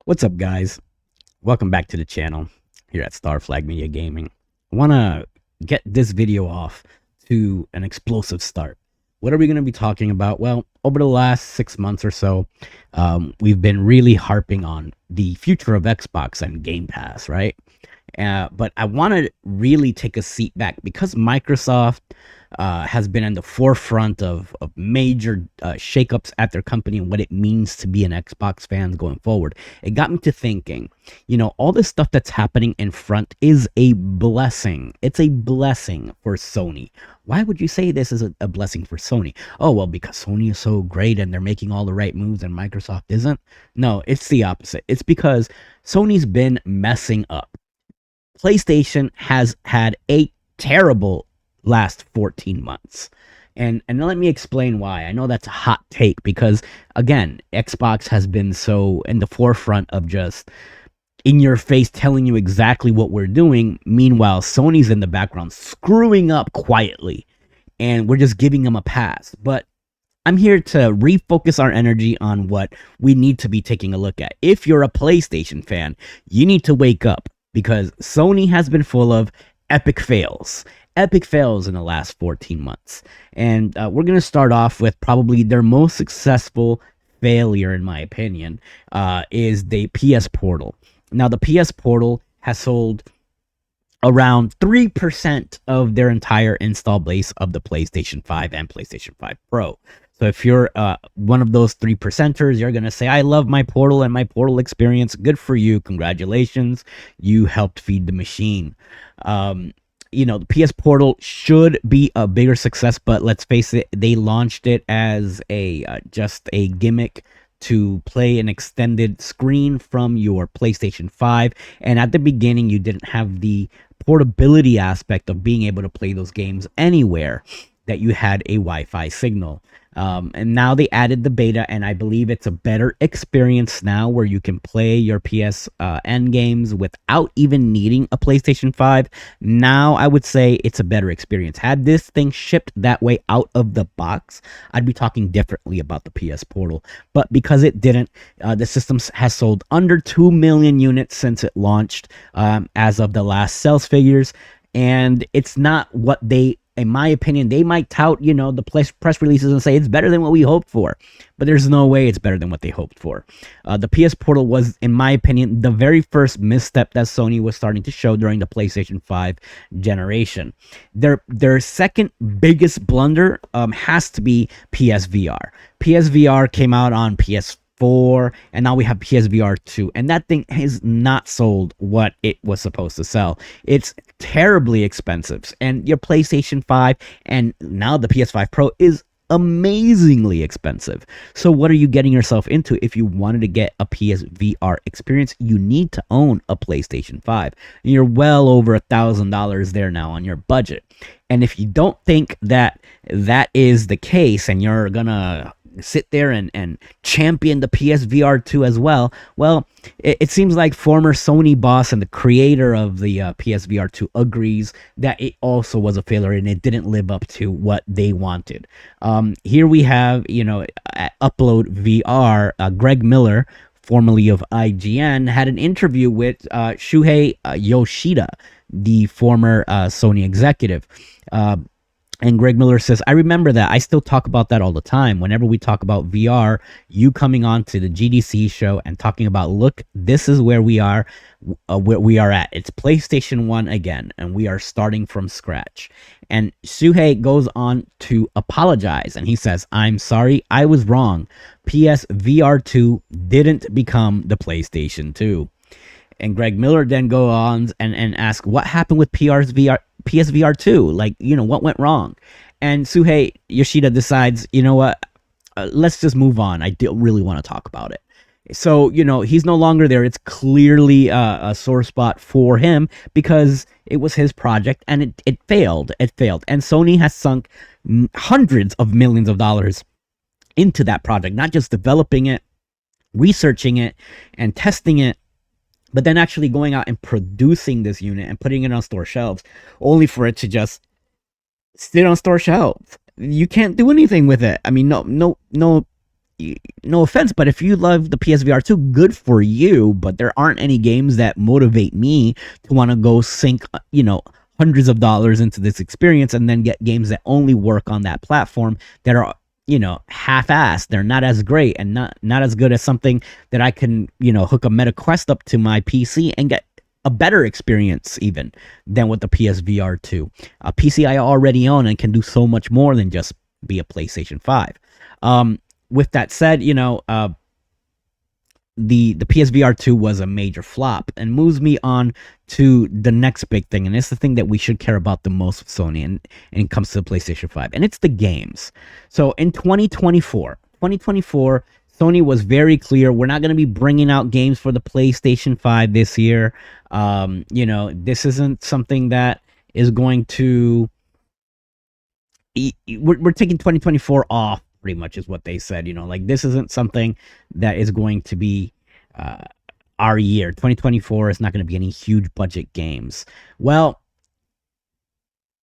What's up, guys? Welcome back to the channel here at Star Flag Media Gaming. I want to get this video off to an explosive start. What are we going to be talking about? Well, over the last 6 months or so, we've been really harping on the future of Xbox and Game Pass, right? But I want to really take a seat back because Microsoft has been in the forefront of major shakeups at their company and what it means to be an Xbox fan going forward. It got me to thinking, all this stuff that's happening in front is a blessing. It's a blessing for Sony. Why would you say this is a blessing for Sony? Oh, well, because Sony is so great and they're making all the right moves and Microsoft isn't? No, it's the opposite. It's because Sony's been messing up. PlayStation has had a terrible last 14 months. And let me explain why. I know that's a hot take because again, Xbox has been so in the forefront of just in your face telling you exactly what we're doing. Meanwhile, Sony's in the background screwing up quietly and we're just giving them a pass. But I'm here to refocus our energy on what we need to be taking a look at. If you're a PlayStation fan, you need to wake up because Sony has been full of epic fails. Epic fails in the last 14 months. And we're going to start off with probably their most successful failure, in my opinion, is the PS Portal. Now, the PS Portal has sold around 3% of their entire install base of the PlayStation 5 and PlayStation 5 Pro. So if you're one of those 3%ers, you're going to say, I love my Portal and my Portal experience. Good for you. Congratulations. You helped feed the machine. The PS Portal should be a bigger success, but let's face it, they launched it as just a gimmick to play an extended screen from your PlayStation 5. And at the beginning, you didn't have the portability aspect of being able to play those games anywhere that you had a Wi-Fi signal. And now they added the beta, and I believe it's a better experience now where you can play your PSN games without even needing a PlayStation 5. Now I would say it's a better experience. Had this thing shipped that way out of the box, I'd be talking differently about the PS Portal. But because it didn't, the system has sold under 2 million units since it launched as of the last sales figures. And it's not what they, in my opinion, they might tout, the press releases and say it's better than what we hoped for, but there's no way it's better than what they hoped for. The PS Portal was, in my opinion, the very first misstep that Sony was starting to show during the PlayStation 5 generation. Their second biggest blunder has to be PSVR. PSVR came out on PS4, and now we have PSVR 2, and that thing has not sold what it was supposed to sell. It's terribly expensive, and your PlayStation 5 and now the PS5 Pro is amazingly expensive. So what are you getting yourself into? If you wanted to get a PSVR experience, you need to own a PlayStation 5. And you're well over $1,000 there now on your budget. And if you don't think that that is the case and you're gonna sit there and champion the PSVR 2 as well, it seems like former Sony boss and the creator of the PSVR 2 agrees that it also was a failure and it didn't live up to what they wanted. Here we have, at Upload VR, Greg Miller, formerly of IGN, had an interview with Shuhei Yoshida, the former Sony executive. And Greg Miller says, I remember that. I still talk about that all the time. Whenever we talk about VR, you coming on to the GDC show and talking about, look, this is where we are at. It's PlayStation 1 again, and we are starting from scratch. And Shuhei goes on to apologize, and he says, I'm sorry, I was wrong. PSVR 2 didn't become the PlayStation 2. And Greg Miller then go on and ask, what happened with PSVR 2? Like, what went wrong? And Shuhei Yoshida decides, what, let's just move on. I don't really want to talk about it. So, he's no longer there. It's clearly a sore spot for him because it was his project and it failed. It failed. And Sony has sunk hundreds of millions of dollars into that project, not just developing it, researching it, and testing it, but then actually going out and producing this unit and putting it on store shelves, only for it to just sit on store shelves. You can't do anything with it. I mean, no no offense, but if you love the PSVR 2, good for you, but there aren't any games that motivate me to want to go sink, hundreds of dollars into this experience and then get games that only work on that platform that are, half-assed. They're not as great and not as good as something that I can, hook a Meta Quest up to my PC and get a better experience even than with the PSVR 2. A PC I already own and can do so much more than just be a PlayStation 5. With that said, the PSVR 2 was a major flop and moves me on to the next big thing, and it's the thing that we should care about the most with Sony and it comes to the PlayStation 5, and it's the games. So in 2024, Sony was very clear, we're not going to be bringing out games for the PlayStation 5 this year. This isn't something that is going to... We're taking 2024 off, pretty much is what they said. This isn't something that is going to be our year. 2024 is not going to be any huge budget games. Well,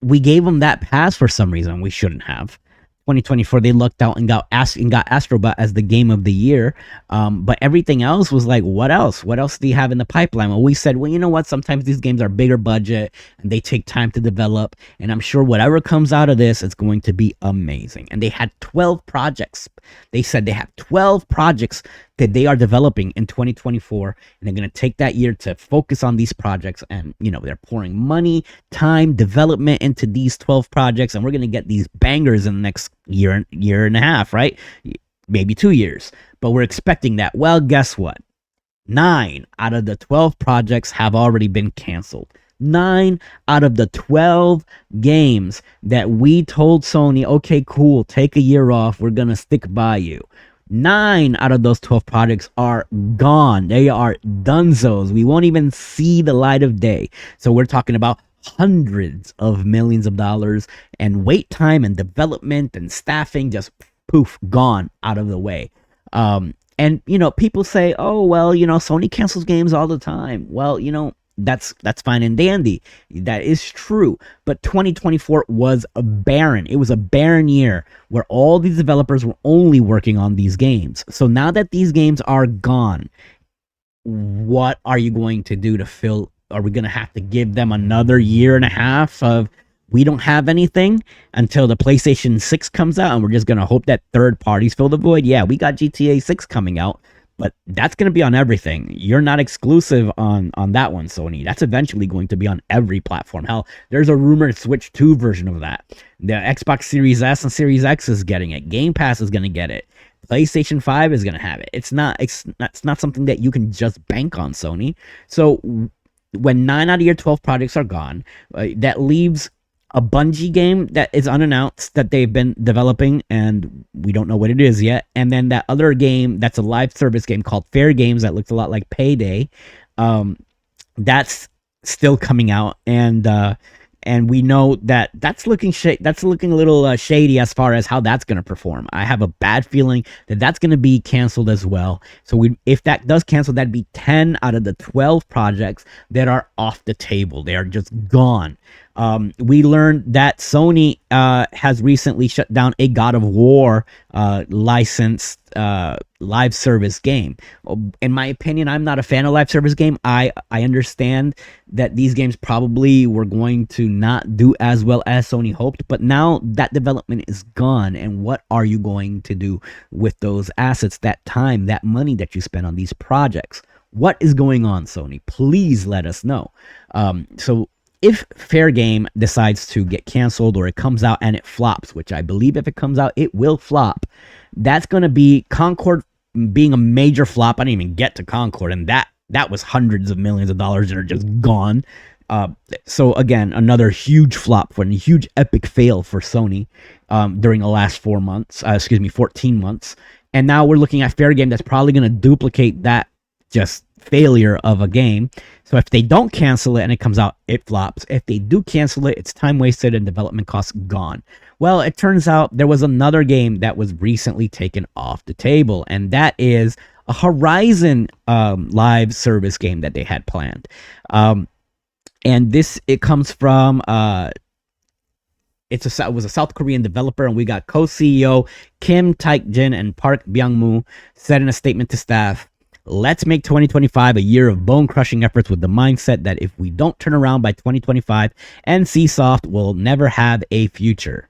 we gave them that pass for some reason. We shouldn't have. 2024, they lucked out and got Astrobot as the game of the year. But everything else was like, what else? What else do you have in the pipeline? Well, we said, well, you know what? Sometimes these games are bigger budget and they take time to develop. And I'm sure whatever comes out of this is going to be amazing. And they had 12 projects. They said they have 12 projects that they are developing in 2024, and they're going to take that year to focus on these projects. And they're pouring money, time, development into these 12 projects, and we're going to get these bangers in the next year and a half, right? Maybe 2 years, but we're expecting that. Well, guess what? 9 out of the 12 projects have already been canceled. 9 out of the 12 games that we told Sony, okay, cool, take a year off, we're gonna stick by you. 9 out of those 12 projects are gone. They are dunzos. We won't even see the light of day. So we're talking about hundreds of millions of dollars, and wait time and development and staffing just poof, gone out of the way. And people say, oh, well, Sony cancels games all the time. Well, that's fine and dandy. That is true. But 2024 was barren. It was a barren year where all these developers were only working on these games. So now that these games are gone, what are you going to do to fill? Are we going to have to give them another year and a half of we don't have anything until the PlayStation 6 comes out, and we're just going to hope that third parties fill the void? Yeah, we got GTA 6 coming out, but that's going to be on everything. You're not exclusive on that one, Sony. That's eventually going to be on every platform. Hell, there's a rumored Switch 2 version of that. The Xbox Series S and Series X is getting it. Game Pass is going to get it. PlayStation 5 is going to have it. It's not something that you can just bank on, Sony. So when 9 out of your 12 projects are gone, that leaves a Bungie game that is unannounced that they've been developing, and we don't know what it is yet. And then that other game that's a live service game called Fair Games that looks a lot like Payday. That's still coming out, and we know that that's looking a little shady as far as how that's going to perform. I have a bad feeling that that's going to be canceled as well. So if that does cancel, that'd be 10 out of the 12 projects that are off the table. They are just gone. We learned that Sony has recently shut down a God of War licensed live service game. In my opinion, I'm not a fan of live service game. I understand that these games probably were going to not do as well as Sony hoped, but now that development is gone, and what are you going to do with those assets, that time, that money that you spent on these projects? What is going on, Sony? Please let us know. So if Fair Game decides to get canceled, or it comes out and it flops, which I believe if it comes out, it will flop, that's going to be Concord being a major flop. I didn't even get to Concord, and that was hundreds of millions of dollars that are just gone. So again, another huge flop, for a huge epic fail for Sony during the last 14 months. And now we're looking at Fair Game that's probably going to duplicate that just failure of a game. So if they don't cancel it and it comes out, it flops. If they do cancel it, it's time wasted and development costs gone. Well, it turns out there was another game that was recently taken off the table, and that is a Horizon live service game that they had planned. And it comes from it was a South Korean developer, and we got co-CEO Kim Taek-jin and Park Byung-moo said in a statement to staff, "Let's make 2025 a year of bone-crushing efforts with the mindset that if we don't turn around by 2025, NCSoft will never have a future."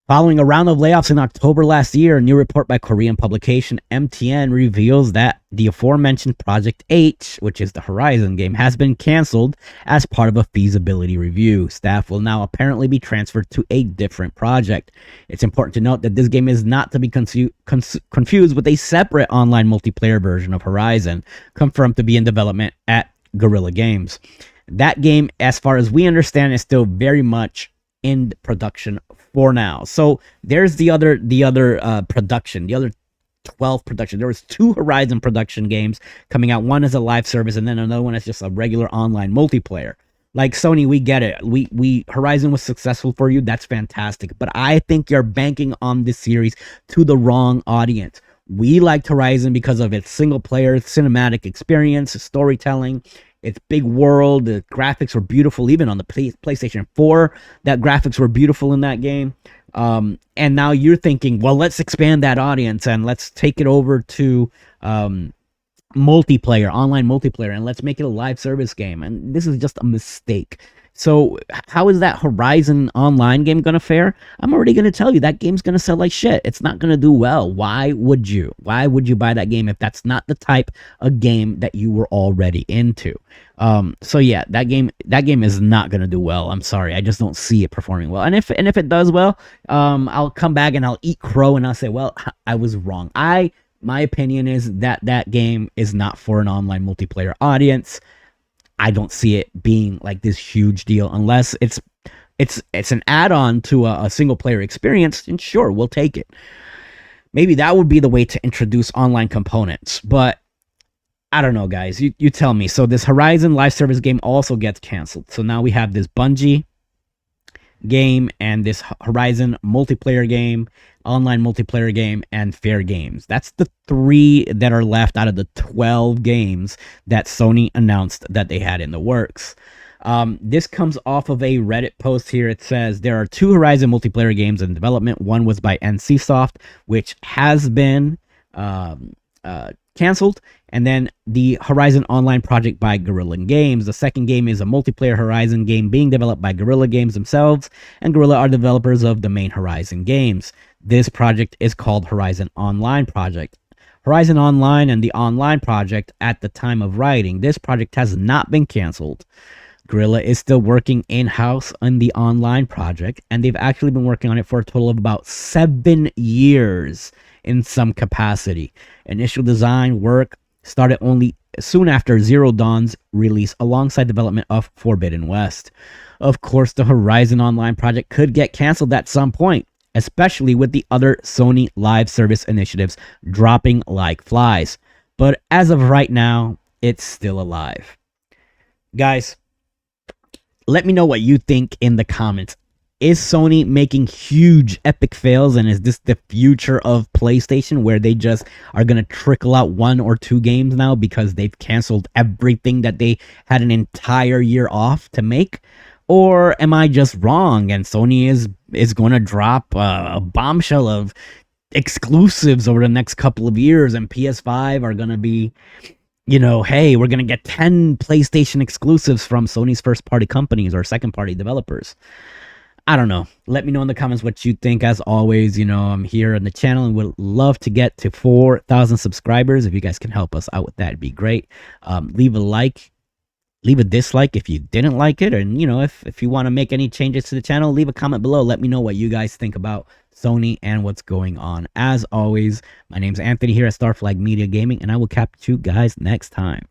Following a round of layoffs in October last year, a new report by Korean publication MTN reveals that the aforementioned Project H, which is the Horizon game, has been canceled as part of a feasibility review. Staff will now apparently be transferred to a different project. It's important to note that this game is not to be confused with a separate online multiplayer version of Horizon, confirmed to be in development at Guerrilla Games. That game, as far as we understand, is still very much in production for now. So there's the other production, the other 12 production. There was 2 Horizon production games coming out. One is a live service, and then another one is just a regular online multiplayer. Like, Sony, we get it. We Horizon was successful for you. That's fantastic. But I think you're banking on this series to the wrong audience. We liked Horizon because of its single player cinematic experience, storytelling, its big world. The graphics were beautiful. Even on the PlayStation 4, that graphics were beautiful in that game. And now you're thinking, well, let's expand that audience and let's take it over to multiplayer, online multiplayer, and let's make it a live service game. And this is just a mistake. So how is that Horizon online game going to fare? I'm already going to tell you that game's going to sell like shit. It's not going to do well. Why would you? Why would you buy that game if that's not the type of game that you were already into? So yeah, that game is not going to do well. I'm sorry. I just don't see it performing well. And if it does well, I'll come back and I'll eat crow and I'll say, well, I was wrong. My opinion is that game is not for an online multiplayer audience. I don't see it being like this huge deal unless it's an add-on to a single player experience, and sure, we'll take it. Maybe that would be the way to introduce online components, but I don't know, guys. You tell me. So this Horizon live service game also gets canceled. So now we have this Bungie game and this Horizon multiplayer game, online multiplayer game, and Fair Games. That's the 3 that are left out of the 12 games that Sony announced that they had in the works. This comes off of a Reddit post here. It says there are 2 Horizon multiplayer games in development. One was by NCSoft, which has been canceled, and then the Horizon Online project by Guerrilla Games. The second game is a multiplayer Horizon game being developed by Guerrilla Games themselves, and Guerrilla are developers of the main Horizon games. This project is called Horizon Online Project. Horizon Online and the Online project at the time of writing, this project has not been canceled. Guerrilla is still working in-house on the Online project, and they've actually been working on it for a total of about 7 years in some capacity. Initial design work started only soon after Zero Dawn's release alongside development of Forbidden West. Of course, the Horizon Online project could get canceled at some point, especially with the other Sony live service initiatives dropping like flies. But as of right now, it's still alive. Guys, let me know what you think in the comments. Is Sony making huge epic fails, and is this the future of PlayStation, where they just are going to trickle out 1 or 2 games now because they've canceled everything that they had an entire year off to make? Or am I just wrong and Sony is going to drop a bombshell of exclusives over the next couple of years, and PS5 are going to be, hey, we're going to get 10 PlayStation exclusives from Sony's first-party companies or second-party developers? I don't know. Let me know in the comments what you think. As always, I'm here on the channel and would love to get to 4,000 subscribers. If you guys can help us out with that, it'd be great. Leave a like, leave a dislike if you didn't like it. And, if you want to make any changes to the channel, leave a comment below. Let me know what you guys think about Sony and what's going on. As always, my name's Anthony here at Starflag Media Gaming, and I will catch you guys next time.